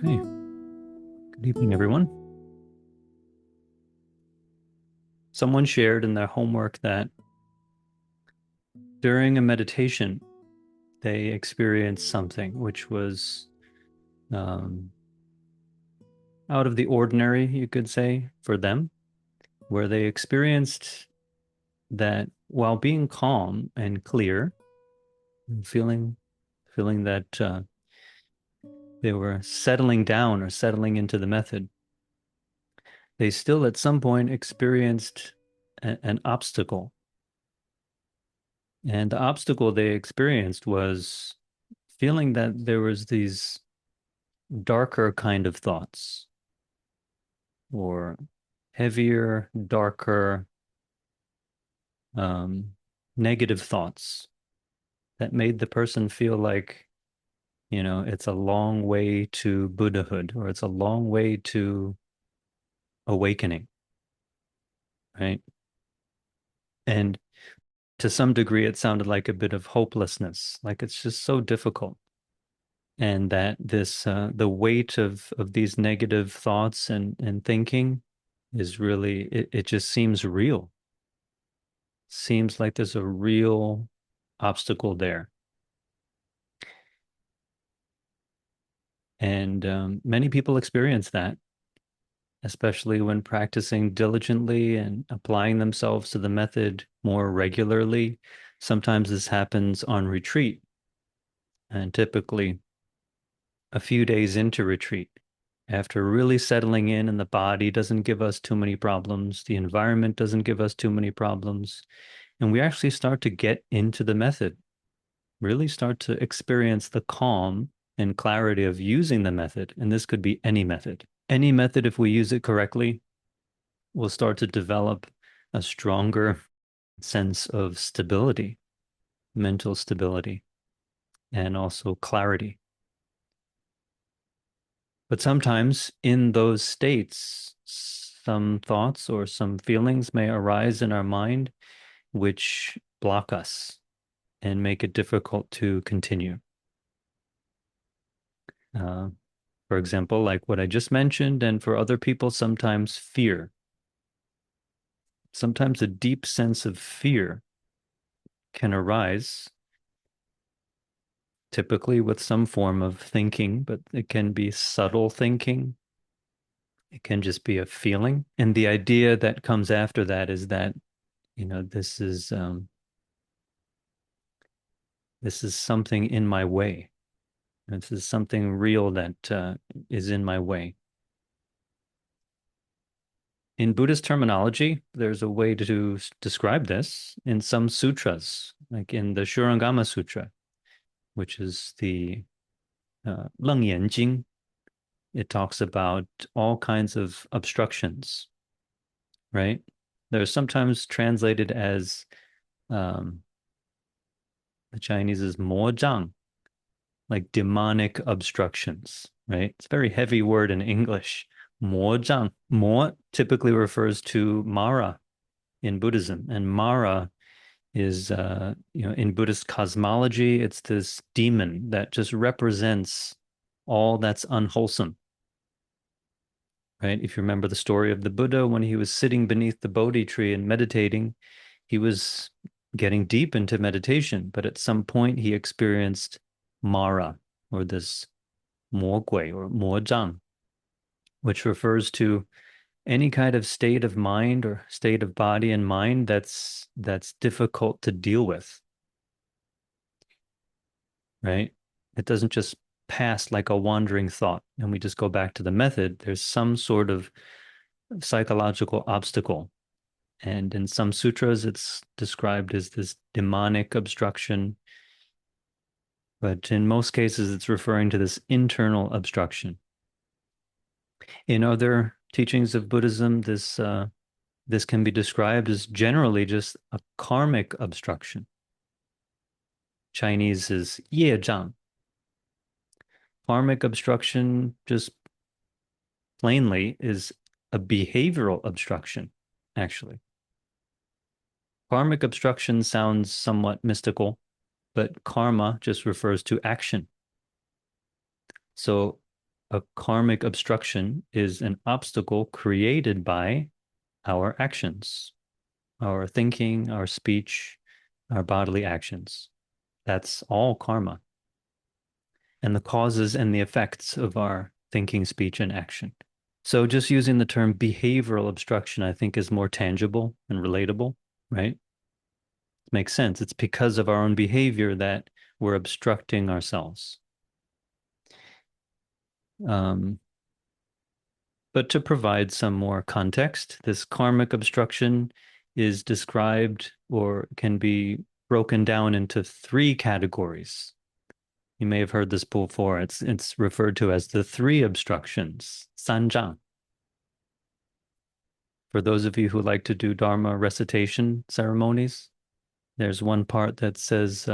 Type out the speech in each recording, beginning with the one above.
Okay. Good evening, everyone. Someone shared in their homework that during a meditation, they experienced something which was um, out of the ordinary, you could say, for them, where they experienced that while being calm and clear, and feeling that they were settling down or settling into the method, they still at some point experienced an obstacle. And the obstacle they experienced was feeling that there was these darker kind of thoughts or heavier, darker, um, negative thoughts that made the person feel like, it's a long way to Buddhahood or it's a long way to awakening, right? And to some degree, it sounded like a bit of hopelessness, like it's just so difficult. And that the weight of these negative thoughts and thinking is really, it just seems real. Seems like there's a real obstacle there. And many people experience that, especially when practicing diligently and applying themselves to the method more regularly. Sometimes this happens on retreat, and typically a few days into retreat, after really settling in, and the body doesn't give us too many problems, the environment doesn't give us too many problems, and we actually start to get into the method, really start to experience the calm and clarity of using the method. And this could be any method. Any method, if we use it correctly, will start to develop a stronger sense of stability, mental stability, and also clarity. But sometimes in those states, some thoughts or some feelings may arise in our mind which block us and make it difficult to continue. Uh, for example, like what I just mentioned, and for other people, sometimes fear. Sometimes a deep sense of fear can arise, typically with some form of thinking, but it can be subtle thinking. It can just be a feeling. And the idea that comes after that is that, this is something in my way. This is something real that is in my way. In Buddhist terminology, there's a way to describe this in some sutras, like in the Shurangama Sutra, which is the Leng Yan Jing. It talks about all kinds of obstructions, right? They're sometimes translated as um, the Chinese is mo zhang, like demonic obstructions, right? It's a very heavy word in English. Mo zhang. Mo typically refers to Mara in Buddhism, and Mara is in Buddhist cosmology, it's this demon that just represents all that's unwholesome, right? If you remember the story of the Buddha, when he was sitting beneath the Bodhi tree and meditating, he was getting deep into meditation, but at some point he experienced Mara, or this Mo Gui or Mo Zhang, which refers to any kind of state of mind or state of body and mind that's difficult to deal with, right? It doesn't just pass like a wandering thought and we just go back to the method. There's some sort of psychological obstacle. And in some sutras, it's described as this demonic obstruction. But in most cases, it's referring to this internal obstruction. In other teachings of Buddhism, this can be described as generally just a karmic obstruction. Chinese is 业障. Karmic obstruction just plainly is a behavioral obstruction, actually. Karmic obstruction sounds somewhat mystical, but karma just refers to action. So A karmic obstruction is an obstacle created by our actions, our thinking, our speech, our bodily actions. That's all karma and the causes and the effects of our thinking, speech, and action. So just using the term behavioral obstruction, I think, is more tangible and relatable, right? It makes sense. It's because of our own behavior that we're obstructing ourselves. Um, but to provide some more context, this karmic obstruction is described or can be broken down into three categories. You may have heard this before. It's referred to as the three obstructions, sanjang. For those of you who like to do Dharma recitation ceremonies, there's one part that says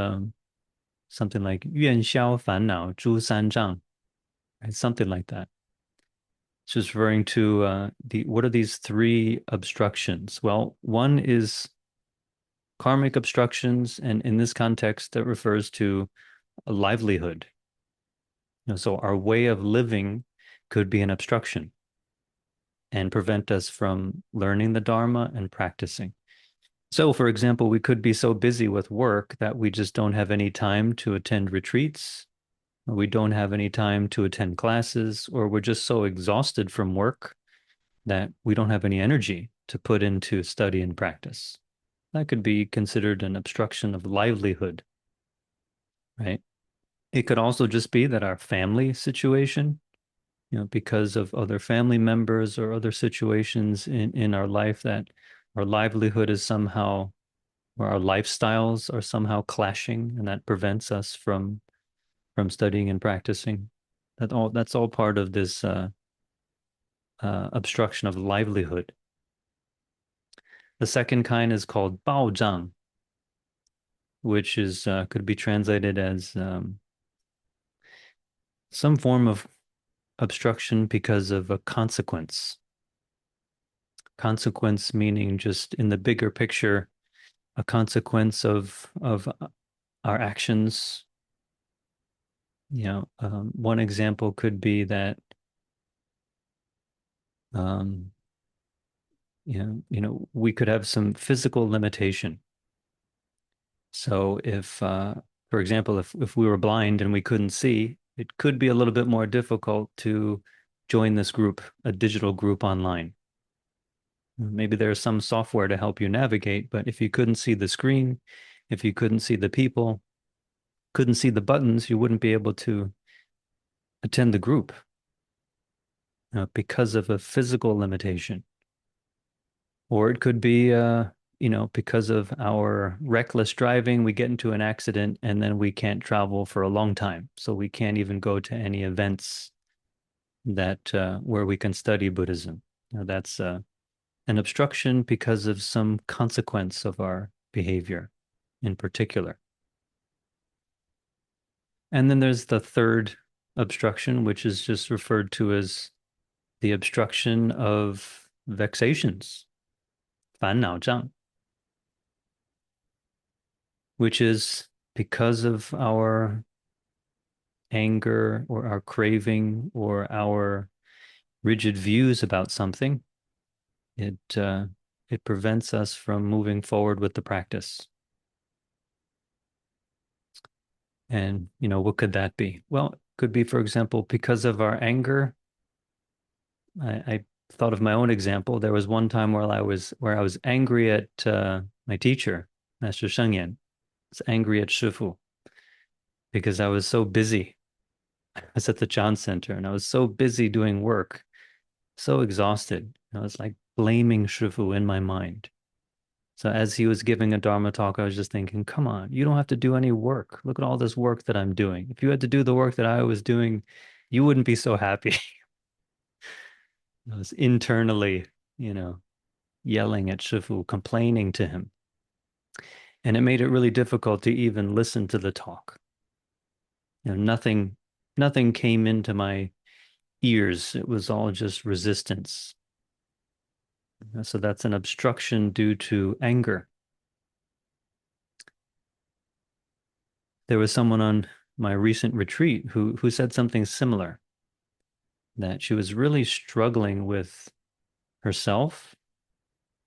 something like "yuan xiao fan nao zhu san zhang," right? Something like that. It's just referring to the what are these three obstructions? Well, one is karmic obstructions, and in this context, that refers to a livelihood. So our way of living could be an obstruction and prevent us from learning the Dharma and practicing. So, for example, we could be so busy with work that we just don't have any time to attend retreats, or we don't have any time to attend classes, or we're just so exhausted from work that we don't have any energy to put into study and practice. That could be considered an obstruction of livelihood, right? It could also just be that our family situation, because of other family members or other situations in our life that our livelihood is somehow or our lifestyles are somehow clashing and that prevents us from studying and practicing. That's all part of this obstruction of livelihood. The second kind is called baozhang, which is could be translated as some form of obstruction because of a consequence. Consequence meaning just in the bigger picture, a consequence of our actions. One example could be that um, we could have some physical limitation. So if, for example, if we were blind and we couldn't see, it could be a little bit more difficult to join this group, a digital group online. Maybe there's some software to help you navigate, but if you couldn't see the screen, if you couldn't see the people, couldn't see the buttons, you wouldn't be able to attend the group because of a physical limitation. Or it could be, because of our reckless driving, we get into an accident and then we can't travel for a long time. So we can't even go to any events that where we can study Buddhism. That's an obstruction because of some consequence of our behavior in particular. And then there's the third obstruction, which is just referred to as the obstruction of vexations, 烦恼障, which is because of our anger or our craving or our rigid views about something, it it prevents us from moving forward with the practice. And what could that be? Well, it could be, for example, because of our anger. I thought of my own example. There was one time where I was angry at my teacher, Master Shengyan. I was angry at Shifu because I was so busy. I was at the Chan Center and I was so busy doing work, so exhausted. I was like blaming Shifu in my mind. So as he was giving a Dharma talk, I was just thinking, come on, you don't have to do any work. Look at all this work that I'm doing. If you had to do the work that I was doing, you wouldn't be so happy. I was internally, you know, yelling at Shifu, complaining to him. And it made it really difficult to even listen to the talk. Nothing came into my ears. It was all just resistance. So that's an obstruction due to anger. There was someone on my recent retreat who said something similar. that she was really struggling with herself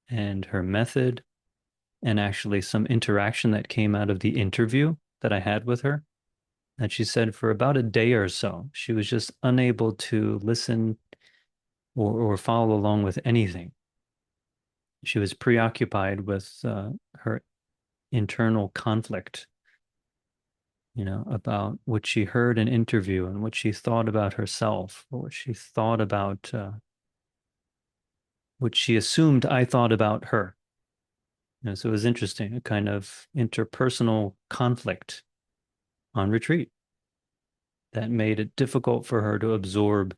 and her method, and actually some interaction that came out of the interview that I had with her. That she said for about a day or so, she was just unable to listen or follow along with anything. She was preoccupied with her internal conflict, about what she heard in interview and what she thought about herself, or what she thought about what she assumed I thought about her. So it was interesting, a kind of interpersonal conflict on retreat that made it difficult for her to absorb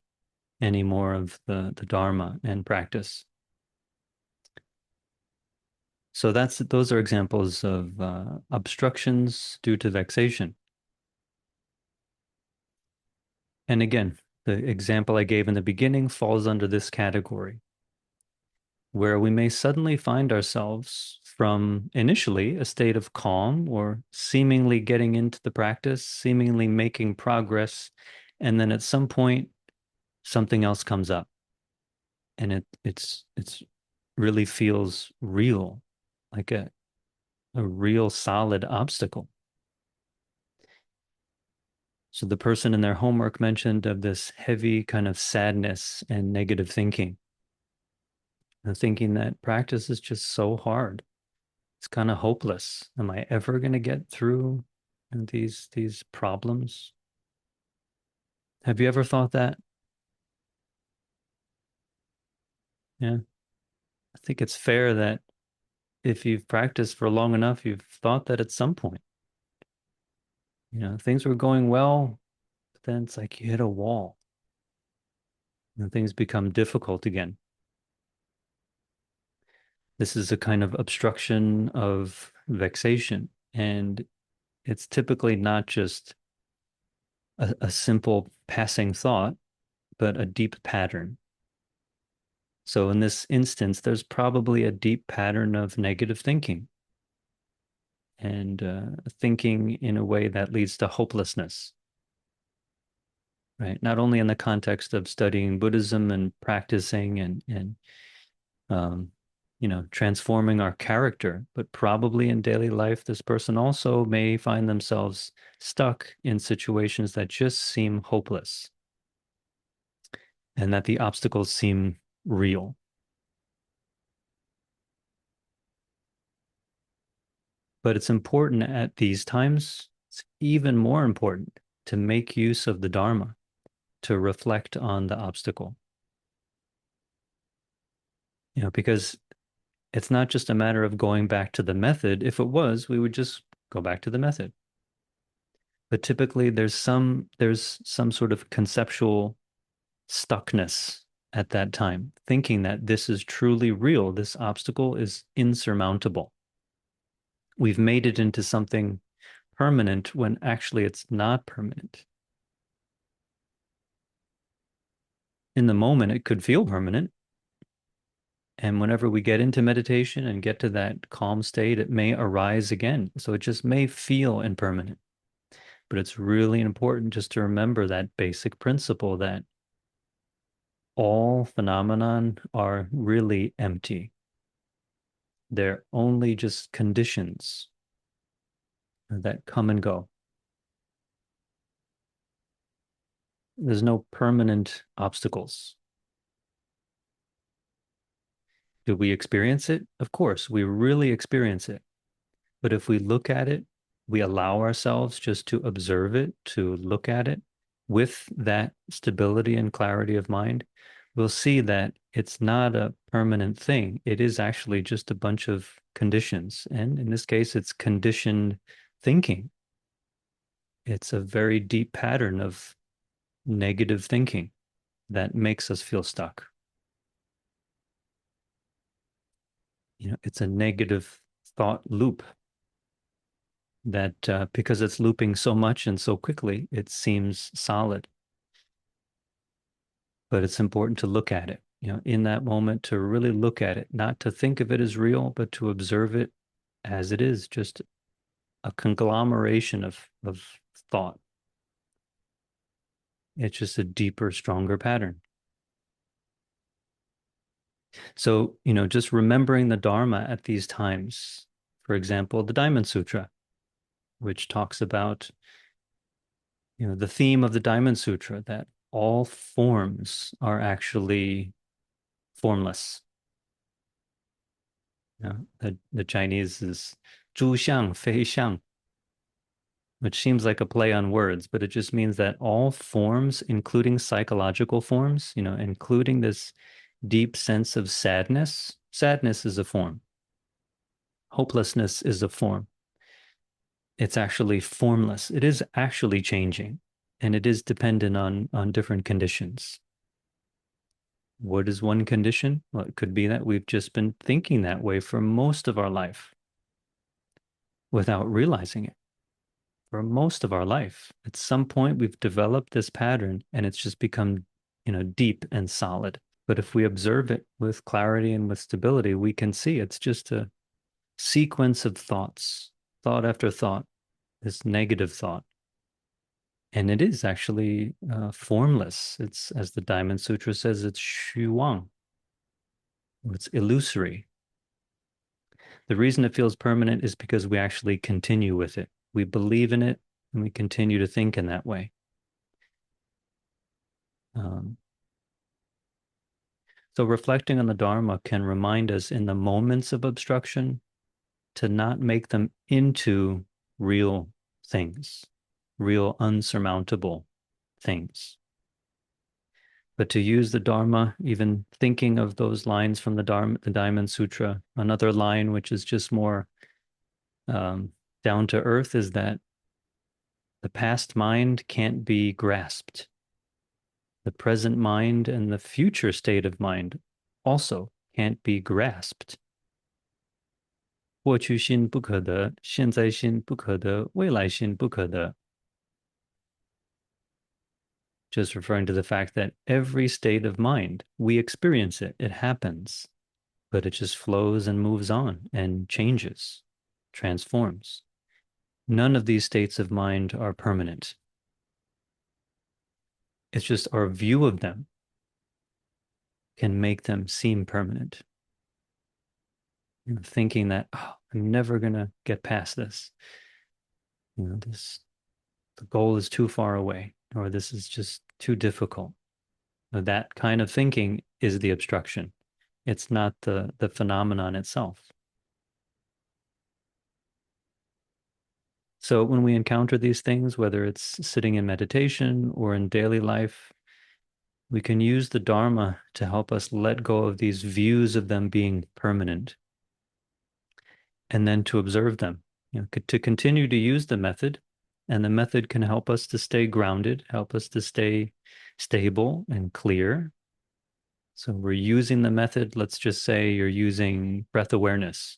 any more of the Dharma and practice. So those are examples of obstructions due to vexation. And again, the example I gave in the beginning falls under this category, where we may suddenly find ourselves from initially a state of calm or seemingly getting into the practice, seemingly making progress, and then at some point something else comes up and it's really feels real, like a real solid obstacle. So the person in their homework mentioned of this heavy kind of sadness and negative thinking, and thinking that practice is just so hard. It's kind of hopeless. Am I ever going to get through these problems? Have you ever thought that? Yeah. I think it's fair that if you've practiced for long enough, you've thought that at some point, things were going well, but then it's like you hit a wall and things become difficult again. This is a kind of obstruction of vexation. And it's typically not just a simple passing thought, but a deep pattern. So in this instance, there's probably a deep pattern of negative thinking and thinking in a way that leads to hopelessness, right? Not only in the context of studying Buddhism and practicing and um, transforming our character, but probably in daily life, this person also may find themselves stuck in situations that just seem hopeless and that the obstacles seem real. But it's important at these times, it's even more important to make use of the Dharma, to reflect on the obstacle. Because it's not just a matter of going back to the method. If it was, we would just go back to the method. But typically there's some sort of conceptual stuckness at that time, thinking that this is truly real, this obstacle is insurmountable. We've made it into something permanent when actually it's not permanent. In the moment, it could feel permanent. And whenever we get into meditation and get to that calm state, it may arise again. So it just may feel impermanent. But it's really important just to remember that basic principle that all phenomenon are really empty. They're only just conditions that come and go. There's no permanent obstacles. Do we experience it? Of course, we really experience it. But if we look at it, we allow ourselves just to observe it, to look at it with that stability and clarity of mind, we'll see that it's not a permanent thing. It is actually just a bunch of conditions. And in this case, it's conditioned thinking. It's a very deep pattern of negative thinking that makes us feel stuck. It's a negative thought loop that because it's looping so much and so quickly, it seems solid. But it's important to look at it, in that moment, to really look at it, not to think of it as real, but to observe it as it is, just a conglomeration of thought. It's just a deeper, stronger pattern. So, just remembering the Dharma at these times, for example, the Diamond Sutra, which talks about, the theme of the Diamond Sutra, that all forms are actually formless. The Chinese is 诸相非相, which seems like a play on words, but it just means that all forms, including psychological forms, including this deep sense of sadness, sadness is a form. Hopelessness is a form. It's actually formless. It is actually changing, and it is dependent on different conditions. What is one condition? Well, it could be that we've just been thinking that way for most of our life without realizing it. For most of our life, at some point, we've developed this pattern and it's just become, deep and solid. But if we observe it with clarity and with stability, we can see it's just a sequence of thoughts, thought after thought, this negative thought. And it is actually formless. It's, as the Diamond Sutra says, it's shuang. It's illusory. The reason it feels permanent is because we actually continue with it. We believe in it and we continue to think in that way. Um, so reflecting on the Dharma can remind us in the moments of obstruction to not make them into real things, real unsurmountable things. But to use the Dharma, even thinking of those lines from the Dharma, the Diamond Sutra, another line which is just more down to earth is that the past mind can't be grasped. The present mind and the future state of mind also can't be grasped. 过去心不可得，现在心不可得，未来心不可得. Just referring to the fact that every state of mind, we experience it, it happens, but it just flows and moves on and changes, transforms. None of these states of mind are permanent. It's just our view of them can make them seem permanent. Thinking that, oh, I'm never going to get past this. The goal is too far away, or this is just too difficult. That kind of thinking is the obstruction. It's not the phenomenon itself. So when we encounter these things, whether it's sitting in meditation or in daily life, we can use the Dharma to help us let go of these views of them being permanent and then to observe them, to continue to use the method. And the method can help us to stay grounded, help us to stay stable and clear. So we're using the method. Let's just say you're using breath awareness.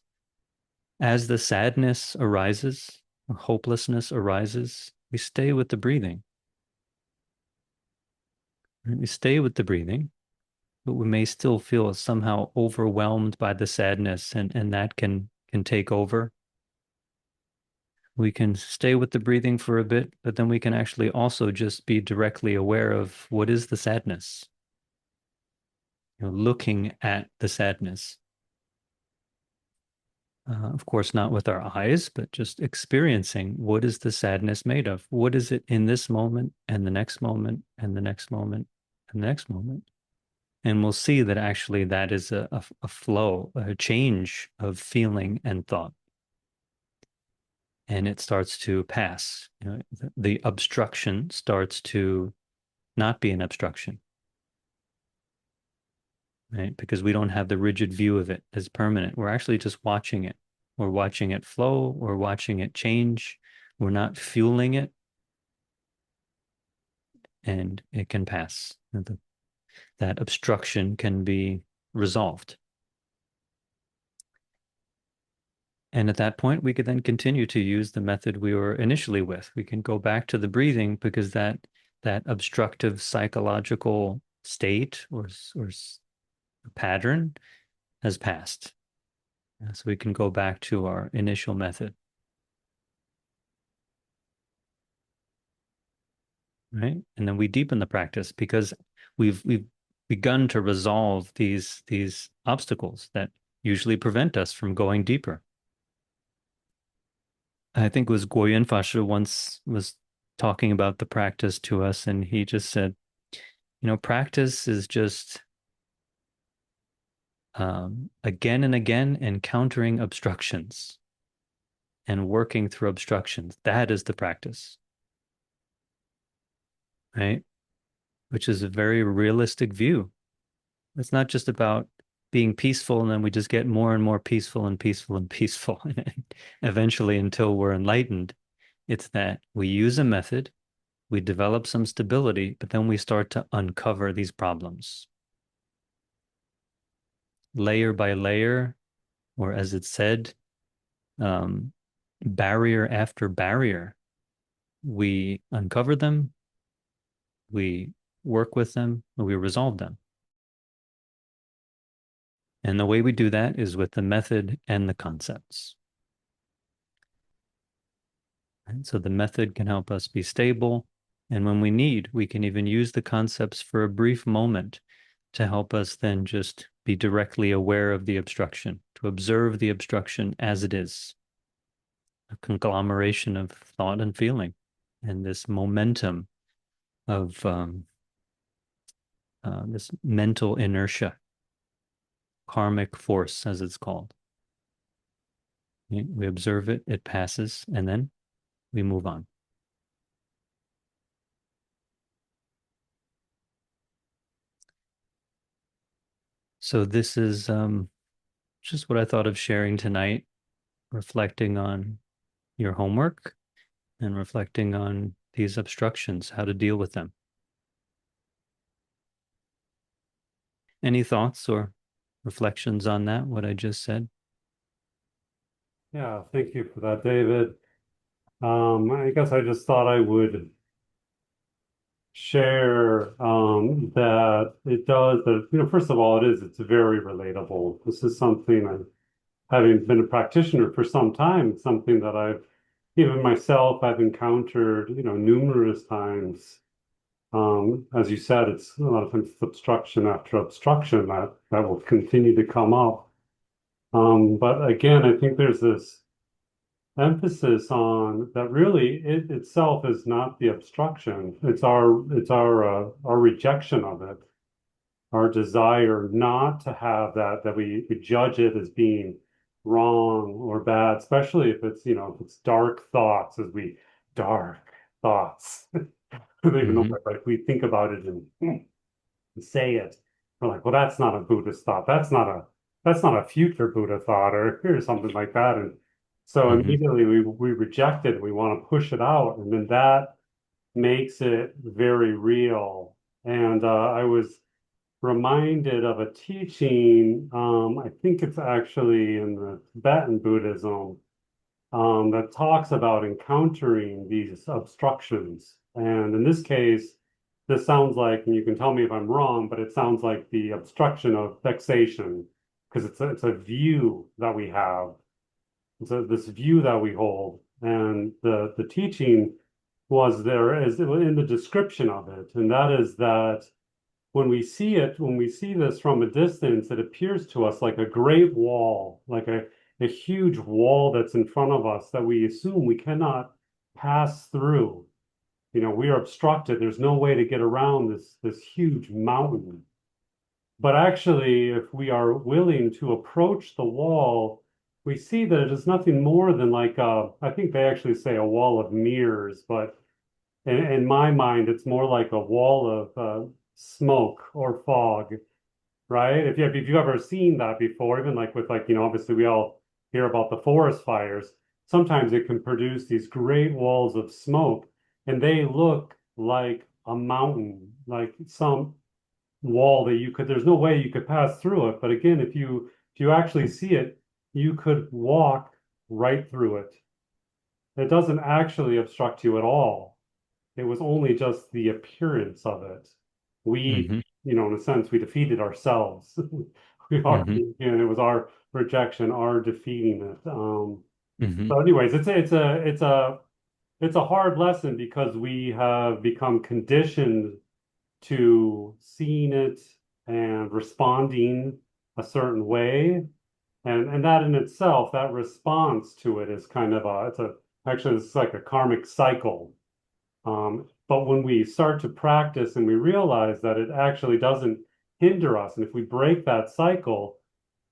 As the sadness arises, hopelessness arises, we stay with the breathing. We stay with the breathing, but we may still feel somehow overwhelmed by the sadness, and that can take over. We can stay with the breathing for a bit, but then we can actually also just be directly aware of what is the sadness, looking at the sadness. Of course, not with our eyes, but just experiencing what is the sadness made of? What is it in this moment and the next moment and the next moment and the next moment? And we'll see that actually that is a flow, a change of feeling and thought. And it starts to pass. The obstruction starts to not be an obstruction, right? Because we don't have the rigid view of it as permanent. We're actually just watching it. We're watching it flow. We're watching it change. We're not fueling it. And it can pass. That obstruction can be resolved. And at that point, we could then continue to use the method we were initially with. We can go back to the breathing because that obstructive psychological state or pattern has passed. So we can go back to our initial method. right? And then we deepen the practice because we've begun to resolve these obstacles that usually prevent us from going deeper. I think it was Guoyuan Fashu once was talking about the practice to us, and he just said, practice is just again and again encountering obstructions and working through obstructions. That is the practice, right? Which is a very realistic view. It's not just about being peaceful and then we just get more and more peaceful and peaceful and peaceful. And eventually, until we're enlightened, it's that we use a method, we develop some stability, but then we start to uncover these problems layer by layer, or as it's said, um, barrier after barrier. We uncover them, we work with them, and we resolve them. And the way we do that is with the method and the concepts. And so the method can help us be stable. And when we need, we can even use the concepts for a brief moment to help us then just be directly aware of the obstruction, to observe the obstruction as it is, a conglomeration of thought and feeling, and this momentum of this mental inertia, karmic force, as it's called. We observe it, it passes, and then we move on. So this is just what I thought of sharing tonight, reflecting on your homework and reflecting on these obstructions, how to deal with them. Any thoughts or reflections on that, what I just said? Yeah, thank you for that, David. I guess I just thought I would share that it does that, first of all, it's very relatable. This is something having been a practitioner for some time, it's something that even myself, I've encountered, numerous times. As you said, it's a lot of times it's obstruction after obstruction that will continue to come up. But again, I think there's this emphasis on that really it itself is not the obstruction. It's our rejection of it, our desire not to have that we judge it as being wrong or bad, especially if if it's dark thoughts, dark thoughts. Even though Mm-hmm. like we think about it and say it, we're like, well, that's not a Buddhist thought. That's not a future Buddha thought or something like that. And so Mm-hmm. immediately we reject it. We want to push it out, and then that makes it very real. And I was reminded of a teaching. I think it's actually in the Tibetan Buddhism that talks about encountering these obstructions. And in this case, this sounds like, and you can tell me if I'm wrong, but it sounds like the obstruction of vexation, because it's a view that we have. It's this view that we hold. And the teaching was there is in the description of it, and that is that when we see this from a distance, it appears to us like a great wall, like a huge wall that's in front of us that we assume we cannot pass through. We are obstructed. There's no way to get around this huge mountain. But actually, if we are willing to approach the wall, we see that it is nothing more than like I think they actually say a wall of mirrors, but in my mind, it's more like a wall of smoke or fog, right? If you've ever seen that before, even like with like, obviously we all hear about the forest fires. Sometimes it can produce these great walls of smoke, and they look like a mountain, like some wall that there's no way you could pass through it. But again, if you actually see it, you could walk right through it. It doesn't actually obstruct you at all. It was only just the appearance of it. We, Mm-hmm. in a sense, we defeated ourselves. Mm-hmm. And it was our rejection, our defeating it. Mm-hmm. So anyways, it's a hard lesson because we have become conditioned to seeing it and responding a certain way. And that in itself, that response to it is kind of a, it's a, actually, it's like a karmic cycle. But when we start to practice and we realize that it actually doesn't hinder us, and if we break that cycle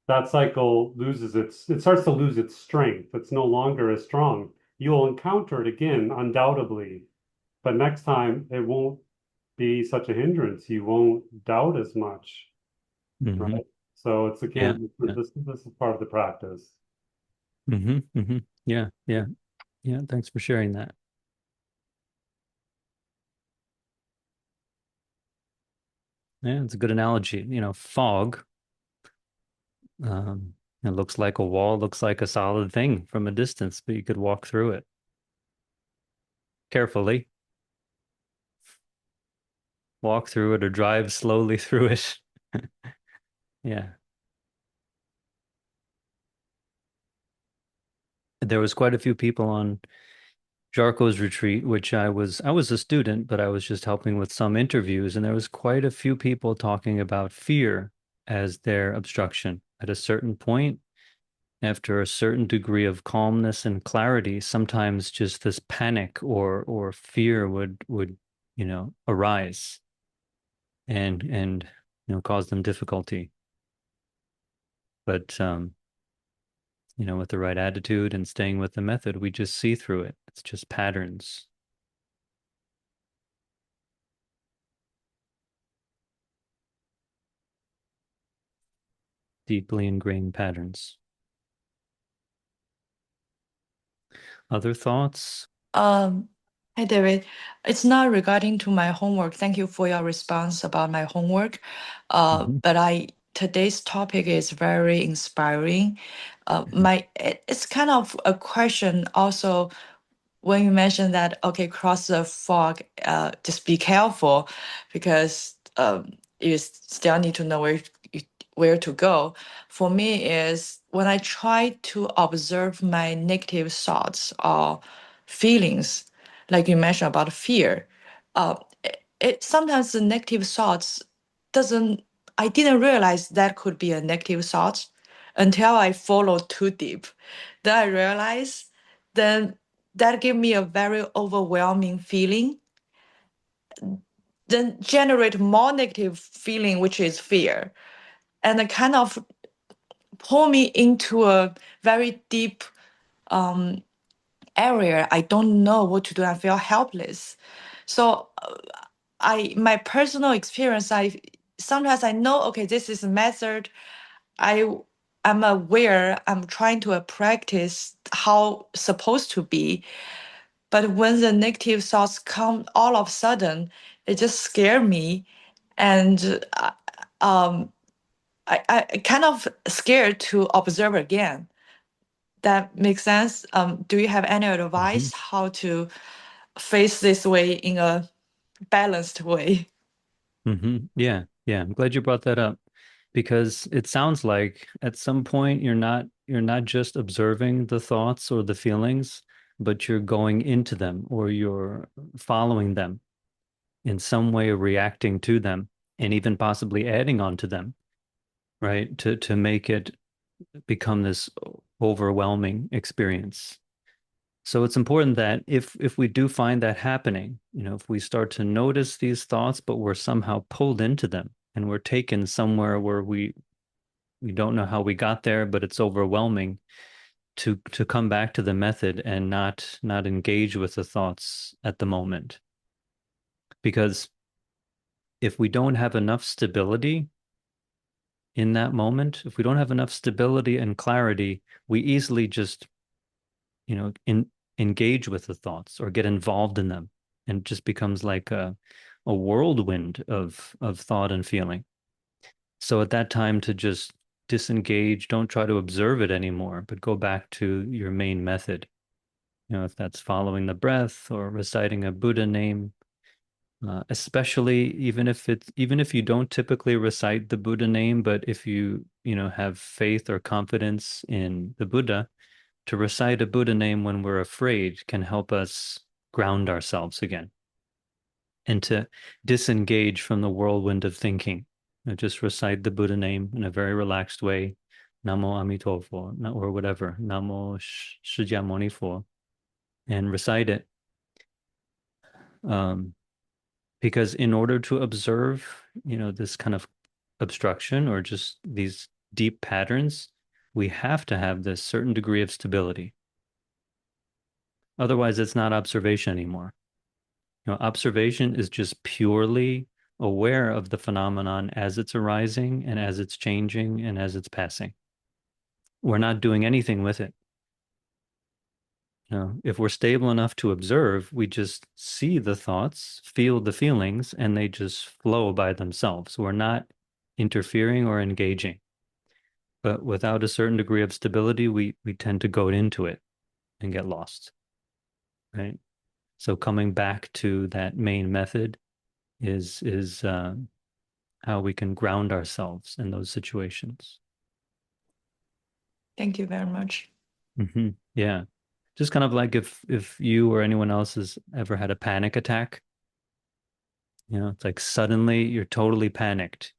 loses it starts to lose its strength. It's no longer as strong. You'll encounter it again, undoubtedly, but next time it won't be such a hindrance. You won't doubt as much, Hmm. right? So it's Yeah. again, Yeah. this is part of the practice. Yeah. Yeah. Yeah. Thanks for sharing that. Yeah, it's a good analogy. Fog, it looks like a wall, looks like a solid thing from a distance, but you could walk through it carefully, walk through it or drive slowly through it. Yeah. There was quite a few people on Jarko's retreat, which I was a student, but I was just helping with some interviews, and there was quite a few people talking about fear as their obstruction. At a certain point, after a certain degree of calmness and clarity, sometimes just this panic or fear would arise and cause them difficulty. But with the right attitude and staying with the method, we just see through it. It's just patterns, deeply ingrained patterns. Other thoughts? Um, Hi David. It's not regarding to my homework. Thank you for your response about my homework. Hmm. But I today's topic is very inspiring. It's kind of a question also when you mentioned that, okay, cross the fog, just be careful because you still need to know where to go. For me, is when I try to observe my negative thoughts or feelings, like you mentioned about fear. It sometimes the negative thoughts doesn't. I didn't realize that could be a negative thought until I follow too deep. Then I realize, then that gave me a very overwhelming feeling, then generate more negative feeling, which is fear, and it kind of pull me into a very deep area. I don't know what to do. I feel helpless. So I my personal experience, I sometimes I know, okay, this is a method. I I'm aware, I'm trying to practice how supposed to be. But when the negative thoughts come all of a sudden, it just scare me. And um, I kind of scared to observe again. That makes sense. Do you have any Hmm. advice how to face this way in a balanced way? Yeah, yeah. I'm glad you brought that up because it sounds like at some point you're not just observing the thoughts or the feelings, but you're going into them or you're following them in some way, reacting to them, and even possibly adding on to them, right? To make it become this overwhelming experience. So it's important that if we do find that happening, if we start to notice these thoughts, but we're somehow pulled into them and we're taken somewhere where we don't know how we got there, but it's overwhelming to come back to the method and not engage with the thoughts at the moment. Because if we don't have enough stability in that moment, if we don't have enough stability and clarity, we easily just engage with the thoughts or get involved in them, and it just becomes like a whirlwind of thought and feeling. So at that time, to just disengage, don't try to observe it anymore, but go back to your main method. If that's following the breath or reciting a Buddha name, especially even if you don't typically recite the Buddha name, but if you have faith or confidence in the Buddha, to recite a Buddha name when we're afraid can help us ground ourselves again and to disengage from the whirlwind of thinking. Just recite the Buddha name in a very relaxed way, Namo Amitofo, or whatever, Namo Shigyamoni Fo, and recite it. Um, because in order to observe, this kind of obstruction or just these deep patterns, we have to have this certain degree of stability. Otherwise, it's not observation anymore. Observation is just purely aware of the phenomenon as it's arising and as it's changing and as it's passing. We're not doing anything with it. If we're stable enough to observe, we just see the thoughts, feel the feelings, and they just flow by themselves. We're not interfering or engaging. But without a certain degree of stability, we tend to go into it and get lost, right? So coming back to that main method is how we can ground ourselves in those situations. Thank you very much. Yeah. Just kind of like if you or anyone else has ever had a panic attack, it's like suddenly you're totally panicked.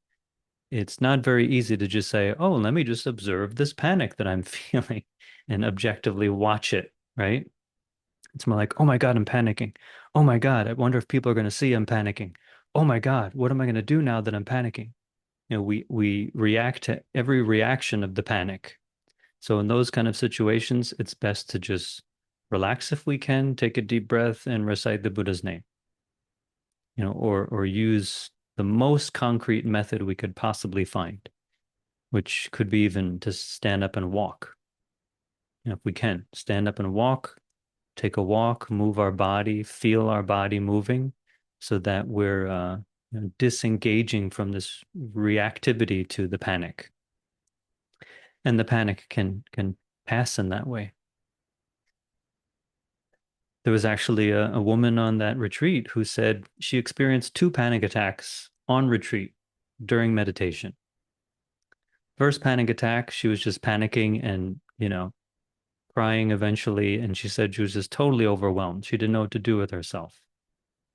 It's not very easy to just say, oh, let me just observe this panic that I'm feeling and objectively watch it, right? It's more like, oh my God, I'm panicking. Oh my God, I wonder if people are going to see I'm panicking. Oh my God, what am I going to do now that I'm panicking? We react to every reaction of the panic. So in those kind of situations, it's best to just relax if we can, take a deep breath and recite the Buddha's name, or use the most concrete method we could possibly find, which could be even to stand up and walk. If we can, stand up and walk, take a walk, move our body, feel our body moving so that we're disengaging from this reactivity to the panic. And the panic can pass in that way. There was actually a woman on that retreat who said she experienced 2 panic attacks on retreat during meditation. First panic attack, she was just panicking and, crying eventually. And she said she was just totally overwhelmed. She didn't know what to do with herself.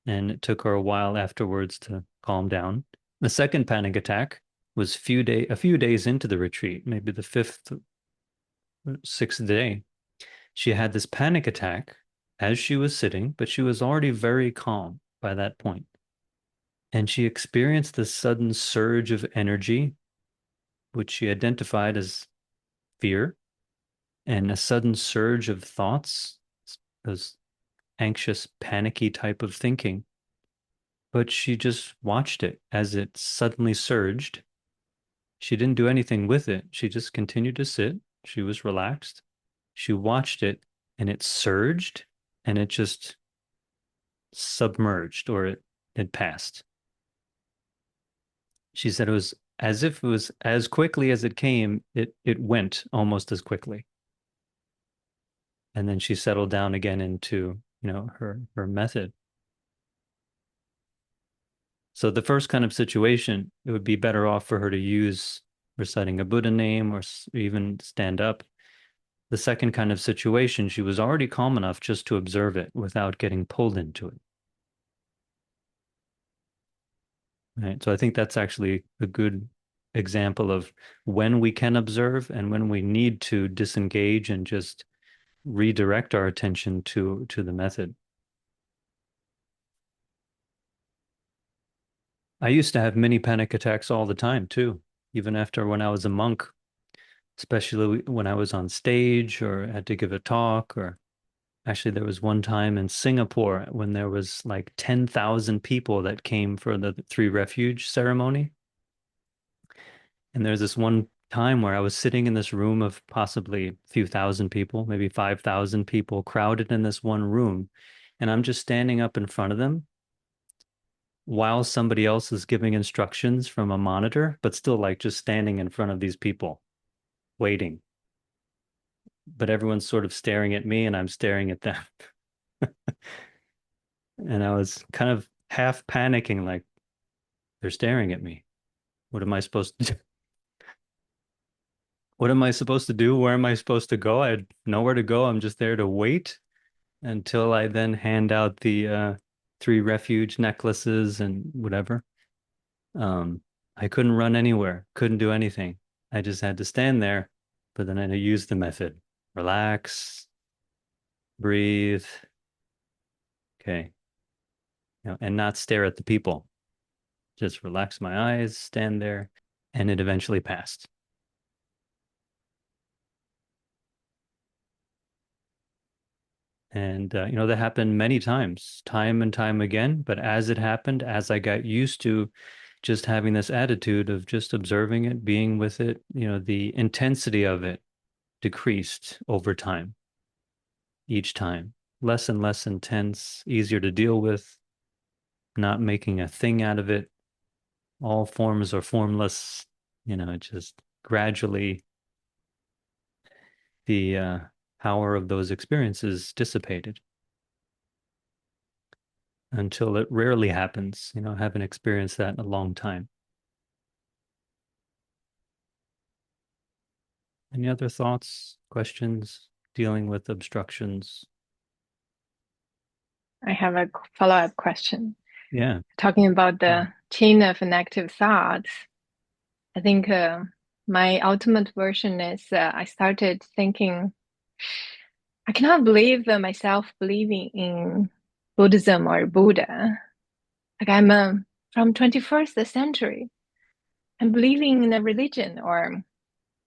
And it took her a while afterwards to calm down. The second panic attack was a few days into the retreat, maybe the 5th, 6th day. She had this panic attack as she was sitting, but she was already very calm by that point. And she experienced this sudden surge of energy, which she identified as fear, and a sudden surge of thoughts, those anxious, panicky type of thinking. But she just watched it as it suddenly surged. She didn't do anything with it. She just continued to sit. She was relaxed. She watched it and it surged and it just submerged or it passed. She said it was as if it was as quickly as it came, it went almost as quickly. And then she settled down again into, her method. So the first kind of situation, it would be better off for her to use reciting a Buddha name or even stand up. The second kind of situation, she was already calm enough just to observe it without getting pulled into it. Right. So I think that's actually a good example of when we can observe and when we need to disengage and just redirect our attention to the method. I used to have mini panic attacks all the time too, even after when I was a monk, especially when I was on stage or had to give a talk. Or actually, there was one time in Singapore when there was like 10,000 people that came for the Three Refuge ceremony. And there's this one time where I was sitting in this room of possibly a few thousand people, maybe 5,000 people crowded in this one room. And I'm just standing up in front of them while somebody else is giving instructions from a monitor, but still like just standing in front of these people waiting. But everyone's sort of staring at me and I'm staring at them. And I was kind of half panicking, like, they're staring at me. What am I supposed to do? What am I supposed to do? Where am I supposed to go? I had nowhere to go. I'm just there to wait. until I then hand out the three refuge necklaces and whatever. Um, I couldn't run anywhere, couldn't do anything. I just had to stand there, but then I used the method. Relax, breathe, okay, and not stare at the people. Just relax my eyes, stand there, and it eventually passed. And that happened many times, time and time again. But as it happened, as I got used to just having this attitude of just observing it, being with it, the intensity of it decreased over time, each time. Less and less intense, easier to deal with, not making a thing out of it. All forms are formless, just gradually the power of those experiences dissipated until it rarely happens. I haven't experienced that in a long time. Any other thoughts, questions dealing with obstructions? I have a follow-up question. Yeah. Talking about the chain of negative thoughts, I think my ultimate version is I started thinking, I cannot believe myself believing in Buddhism or Buddha. Like I'm from 21st century. I'm believing in a religion, or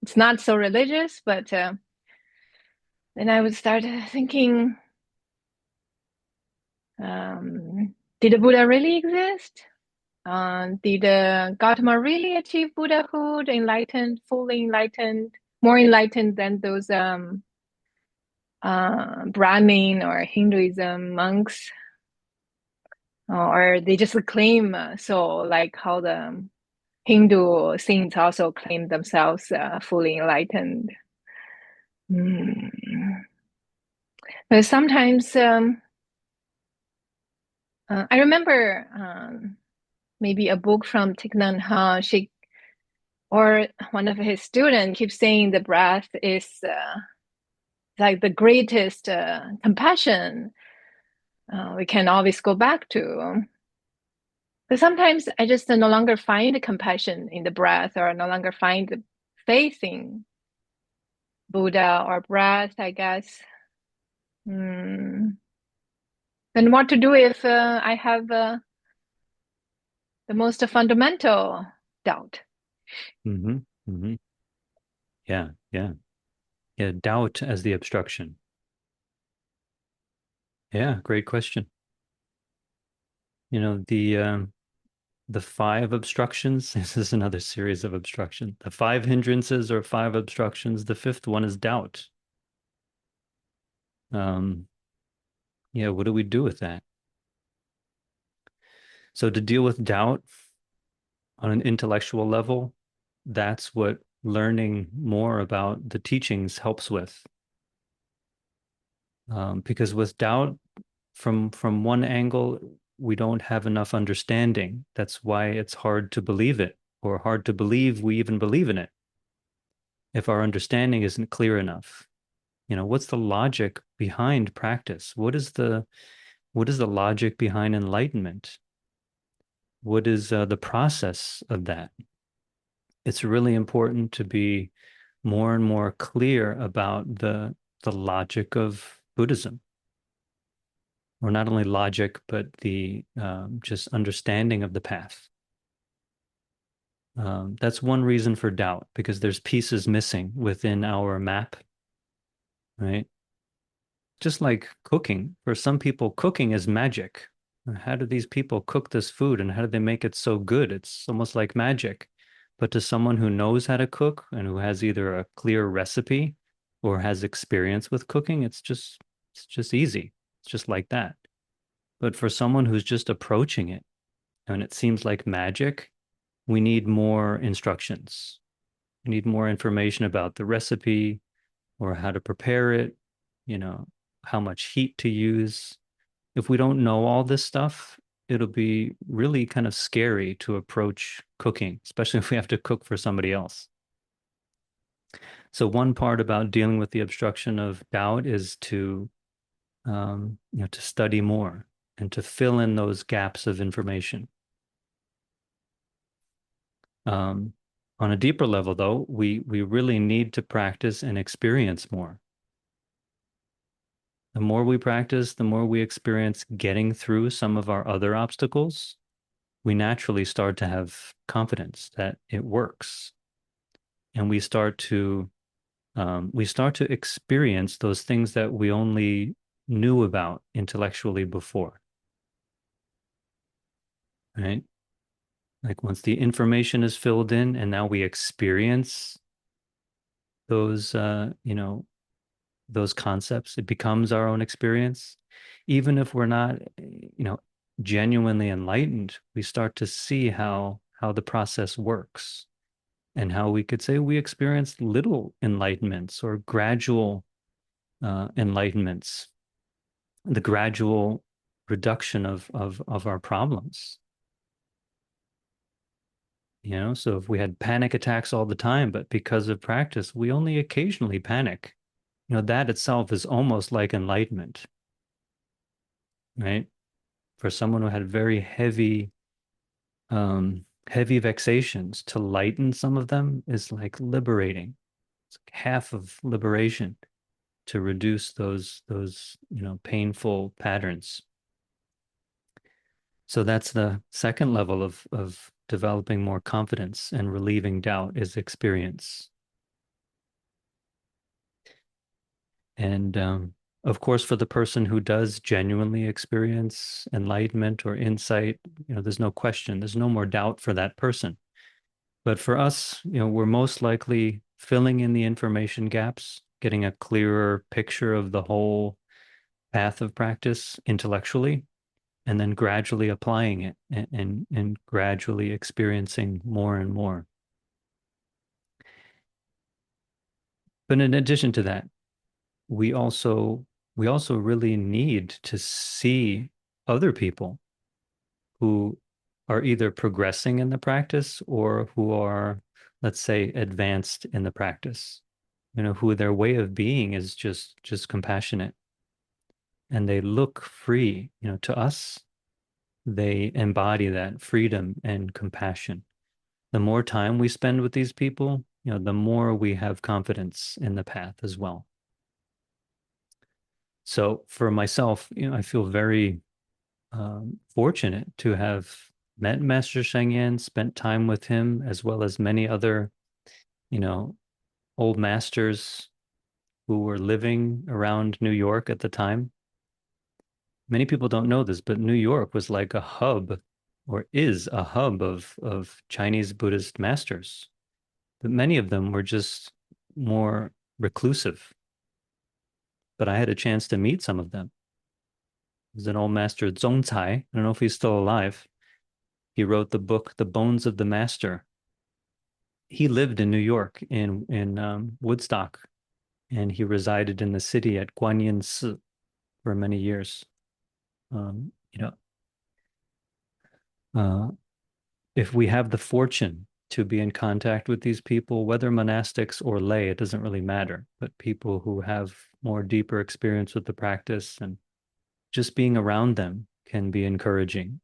it's not so religious, but then I would start thinking, did the Buddha really exist? Did Gautama really achieve Buddhahood, enlightened, fully enlightened, more enlightened than those Brahmin or Hinduism monks? Or they just claim so, like how the Hindu saints also claim themselves fully enlightened. But sometimes I remember maybe a book from Thich Nhat Hanh, or one of his students keeps saying the breath is like the greatest compassion we can always go back to. But sometimes I just no longer find compassion in the breath, or no longer find faith in Buddha or breath, I guess. Then what to do if I have the most fundamental doubt? Mm-hmm. Mm-hmm. Yeah, yeah. Yeah, doubt as the obstruction. Yeah, great question. The five obstructions. This is another series of obstruction. The five hindrances or five obstructions. The fifth one is doubt. Yeah, what do we do with that? So to deal with doubt on an intellectual level, that's what learning more about the teachings helps with. Because with doubt, from one angle, we don't have enough understanding. That's why it's hard to believe it, or hard to believe we even believe in it, if our understanding isn't clear enough. What's the logic behind practice? What is the logic behind enlightenment? What is the process of that? It's really important to be more and more clear about the logic of Buddhism, or not only logic, but the just understanding of the path. That's one reason for doubt, because there's pieces missing within our map, right? Just like cooking, for some people, cooking is magic. How do these people cook this food, and how do they make it so good? It's almost like magic. But to someone who knows how to cook and who has either a clear recipe or has experience with cooking, it's just easy. It's just like that. But for someone who's just approaching it and it seems like magic, we need more instructions. We need more information about the recipe or how to prepare it, you know, how much heat to use. If we don't know all this stuff, it'll be really kind of scary to approach cooking, especially if we have to cook for somebody else. So one part about dealing with the obstruction of doubt is to to study more and to fill in those gaps of information. On a deeper level, though, we really need to practice and experience more. The more we practice, the more we experience getting through some of our other obstacles, we naturally start to have confidence that it works. And we start to experience those things that we only knew about intellectually before, right? Like once the information is filled in and now we experience those, those concepts, it becomes our own experience. Even if we're not, genuinely enlightened, we start to see how the process works and how we could say we experienced little enlightenments or gradual enlightenments, the gradual reduction of our problems. So if we had panic attacks all the time, but because of practice, we only occasionally panic, that itself is almost like enlightenment, right? For someone who had very heavy vexations, to lighten some of them is like liberating. It's like half of liberation to reduce those painful patterns. So that's the second level of developing more confidence and relieving doubt is experience. And of course, for the person who does genuinely experience enlightenment or insight, there's no question, there's no more doubt for that person. But for us, we're most likely filling in the information gaps, getting a clearer picture of the whole path of practice intellectually, and then gradually applying it and gradually experiencing more and more. But in addition to that, we also we also really need to see other people who are either progressing in the practice or who are, let's say, advanced in the practice, who their way of being is just compassionate and they look free, to us, they embody that freedom and compassion. The more time we spend with these people, the more we have confidence in the path as well. So for myself, I feel very fortunate to have met Master Sheng Yen, spent time with him, as well as many other, old masters who were living around New York at the time. Many people don't know this, but New York was like a hub or is a hub of Chinese Buddhist masters. But many of them were just more reclusive. But I had a chance to meet some of them. There's an old master, Zongcai. I don't know if he's still alive. He wrote the book, The Bones of the Master. He lived in New York in Woodstock, and he resided in the city at Guanyin Si for many years. Um, you know, uh, if we have the fortune to be in contact with these people, whether monastics or lay, it doesn't really matter, but people who have more deeper experience with the practice and just being around them can be encouraging,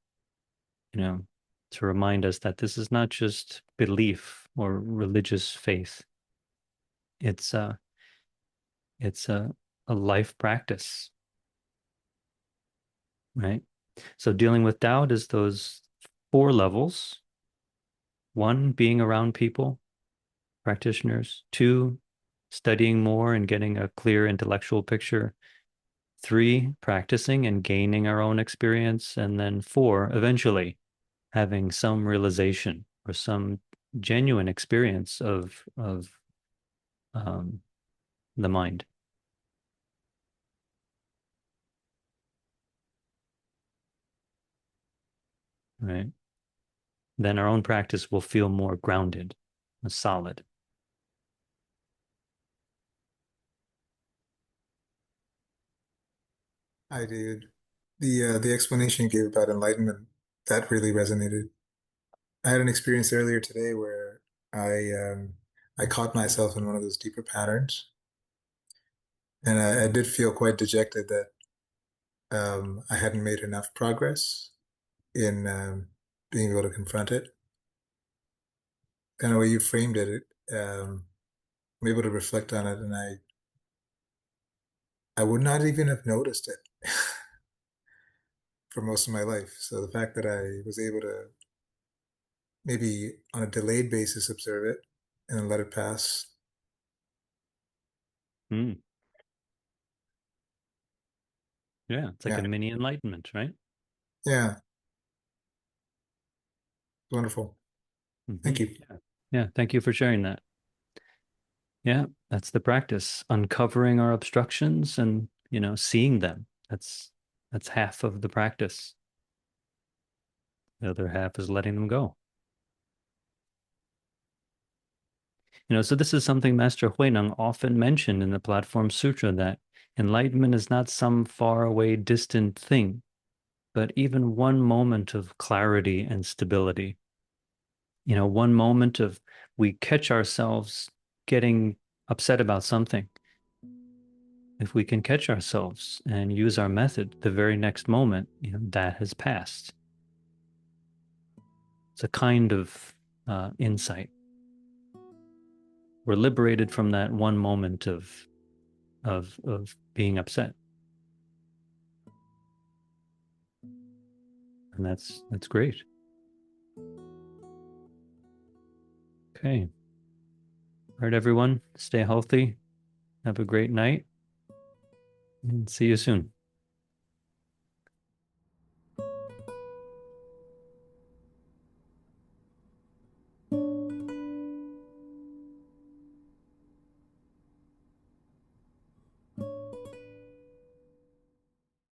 to remind us that this is not just belief or religious faith. It's a it's a life practice, right? So dealing with doubt is those four levels. One, being around people, practitioners. Two, studying more and getting a clear intellectual picture. Three, practicing and gaining our own experience. And then four, eventually having some realization or some genuine experience of um, the mind. Right? Then our own practice will feel more grounded, solid. Hi, David. The explanation you gave about enlightenment, that really resonated. I had an experience earlier today where I caught myself in one of those deeper patterns, and I did feel quite dejected that I hadn't made enough progress in being able to confront it. Kind of the way you framed it, I'm able to reflect on it, and I would not even have noticed it for most of my life. So the fact that I was able to maybe on a delayed basis observe it and then let it pass. Mm. Yeah, it's like a Yeah, mini enlightenment, right? yeah, wonderful. Thank you. Yeah. Yeah, thank you for sharing that. Yeah, that's the practice, uncovering our obstructions and, seeing them. That's half of the practice. The other half is letting them go. So this is something Master Huineng often mentioned in the Platform Sutra, that enlightenment is not some far away distant thing, but even one moment of clarity and stability. One moment of we catch ourselves getting upset about something. If we can catch ourselves and use our method, the very next moment, that has passed. It's a kind of insight. We're liberated from that one moment of being upset, and that's great. Okay, all right, everyone, stay healthy. Have a great night, and see you soon.